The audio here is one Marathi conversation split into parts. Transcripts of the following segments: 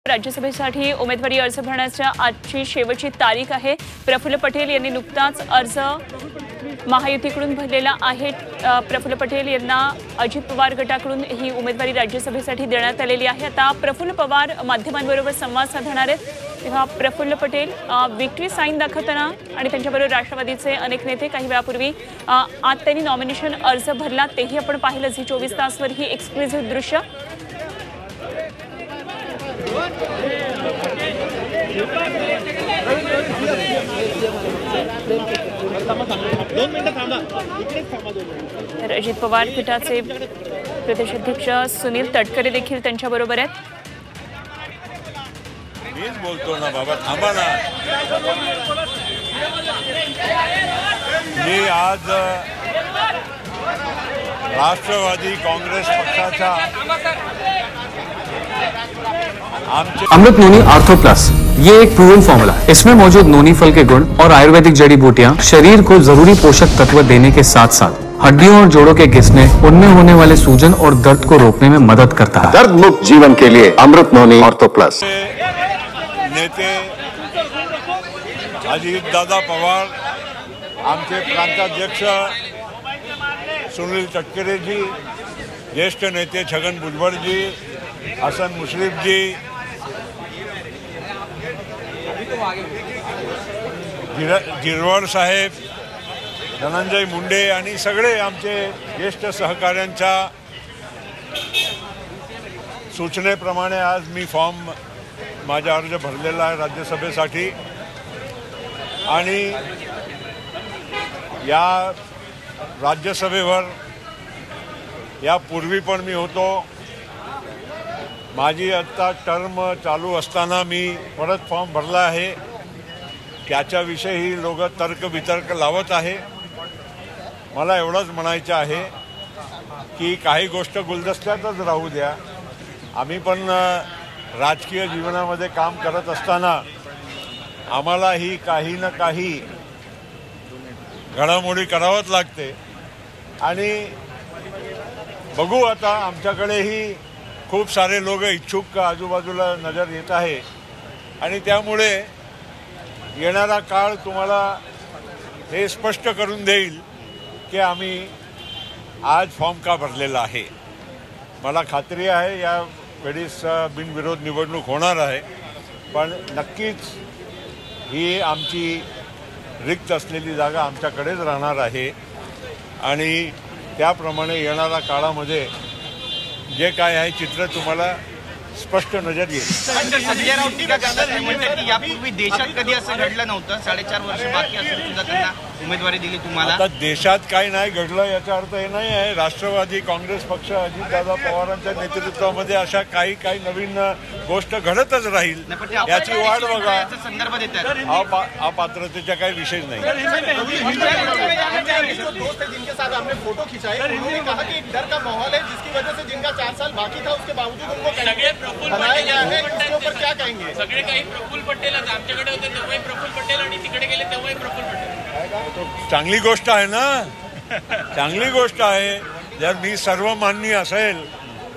राज्यसभेसाठी उमेदवारी अर्ज भरण्याच्या आजची शेवटची तारीख आहे। प्रफुल्ल पटेल यांनी नुकताच अर्ज महायुतीकडून भरलेला आहे। प्रफुल्ल पटेल यांना अजित पवार गटाकडून ही उमेदवारी राज्यसभेसाठी देण्यात आलेली आहे। आता प्रफुल्ल पवार माध्यमांबरोबर संवाद साधणार आहेत। तेव्हा प्रफुल्ल पटेल विक्ट्री साइन दाखवताना आणि त्यांच्याबरोबर राष्ट्रवादीचे अनेक नेते काही वेळापूर्वी आज त्यांनी नॉमिनेशन अर्ज भरला तेही आपण पाहिलं। झी 24 तासवर ही एक्सक्लुझिव्ह दृश्य। तर अजित पवार गटाचे प्रदेशाध्यक्ष सुनील तटकरे देखील त्यांच्याबरोबर आहेत। मीच बोलतो ना बाबा, थांबा ना। मी आज राष्ट्रवादी कांग्रेस पक्षाचा अमृत नोनी आर्थो प्लस, ये एक प्रूवन फॉर्मूला है। इसमें मौजूद नोनी फल के गुण और आयुर्वेदिक जड़ी बूटियां शरीर को जरूरी पोषक तत्व देने के साथ साथ हड्डियों और जोड़ों के घिसने, उनमें होने वाले सूजन और दर्द को रोकने में मदद करता है। दर्द मुक्त जीवन के लिए अमृत नोनी आर्थो प्लस। नेते अजित दादा पवार, आमचे प्रांताध्यक्ष सुनील तटकरे जी, ज्येष्ठ नेते छगन भुजबळ जी, हसन मुश्रीफ जी, गिरवळ साहेब, धनंजय मुंडे आणि सगळे आमचे ज्येष्ठ सहकाऱ्यांच्या सूचनेप्रमाणे आज मी फॉर्म माझा अर्ज भरलेला आहे राज्यसभेसाठी। आणि या राज्यसभेवर यापूर्वी पण मी होतो। माझी आता टर्म चालू असताना मी परत फॉर्म भरला आहे। त्याच्याविषयी लोक तर्क वितर्क लावत आहे। मला एवढंच म्हणायचं आहे की काही गोष्ट गुलदस्त्यातच राहू द्या। आम्ही पण राजकीय जीवनामध्ये काम करत असताना आम्हालाही काही ना काही घडामोडी करावंच लागते। आणि बघू, आता आमच्याकडेही खूप सारे लोक इच्छुक आजूबाजूला नजर येत आहे आणि त्यामुळे येणारा काळ तुम्हाला हे स्पष्ट करून देईल की आम्ही आज फॉर्म का भरलेला आहे। मला खात्री आहे या वेळेस बिनविरोध निवडणूक होणार आहे, पण नक्कीच ही आमची रिक्त असलेली जागा आमच्याकडेच राहणार आहे आणि त्याप्रमाणे येणाऱ्या काळामध्ये जे काय आहे चित्र तुम्हाला स्पष्ट नजर येईल। संजय राऊत टीका करतात, म्हणतात की यापूर्वी देशात कधी असं घडलं नव्हतं। 4.5 वर्ष बाकी असून सुद्धा त्यांना उमेदवारी दिली तुम्हाला। आता देशात काही नाही घडलं याचा अर्थ हे नाही आहे राष्ट्रवादी काँग्रेस पक्ष अजितदादा पवारांच्या नेतृत्वामध्ये अशा काही नवीन गोष्ट घडतच राहील याची वाट बघा। संदर्भ देतात अपात्रतेचा काही विषय नाही। जिनके साथ आपने फोटो खिंचाए, उन्होंने कहा कि एक डर का माहौल है जिसकी वजह से जिनका 4 साल बाकी था उसके बावजूद उनको बनाया गया है। इसके ऊपर क्या कहेंगे? सगळे काही प्रफुल्ल पटेल आमच्याकडे होते तेव्हाही प्रफुल्ल पटेल आणि तिकडे गेले तेव्हाही प्रफुल्ल पटेल। चांगली गोष्ट आहे ना, चांगली गोष्ट आहे। जर मी सर्वमान्य असेल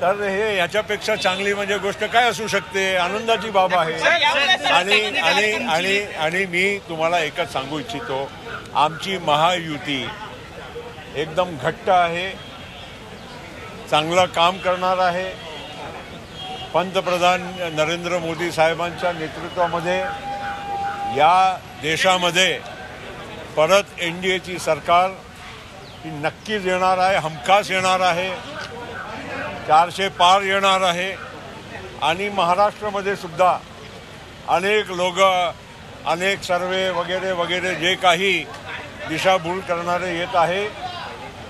तर हे याच्यापेक्षा चांगली म्हणजे गोष्ट काय असू शकते? आनंदाची बाब आहे। आणि मी तुम्हाला एकच सांगू इच्छितो, आमची महायुती एकदम घट्ट आहे, चांगलं काम करणार आहे। पंतप्रधान नरेंद्र मोदी साहेबांच्या नेतृत्वामध्ये या देशामध्ये परत एनडीएची सरकार ही नक्कीच येणार आहे, हमखास येणार आहे, 400 पार येणार आहे। आणि महाराष्ट्रामध्ये सुद्धा अनेक लोक, अनेक सर्वे वगैरे वगैरे जे काही दिशाभूल करणारे येत आहे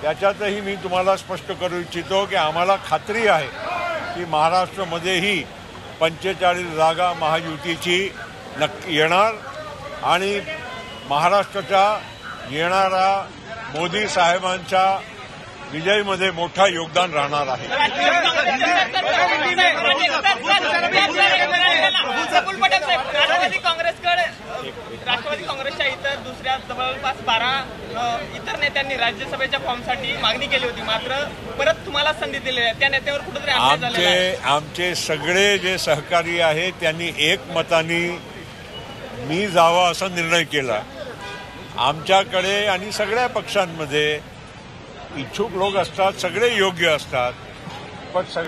त्याच्यातही मी तुम्हाला स्पष्ट करू इच्छितो की आम्हाला खात्री आहे की महाराष्ट्रामध्येही 45 जागा महायुतीची नक्की येणार आणि महाराष्ट्राच्या येणारा मोदी साहेबांच्या विजयमध्ये मोठा योगदान राहणार आहे। राष्ट्रवादी काँग्रेसच्या इतर दुसऱ्या जवळपास 12 इतर नेत्यांनी त्यांनी राज्यसभेच्या फॉर्मसाठी मागणी केली होती, मात्र परत तुम्हाला संधी दिली आहे. त्या नेत्यावर कुठेतरी अन्याय झालेला आहे. आमचे सगळे जे सहकारी आहेत त्यांनी एकमताने मी जावा असा निर्णय केला. आमच्याकडे आणि सगळ्या पक्षांमध्ये इच्छुक लोक असतात, सगळे योग्य असतात, पण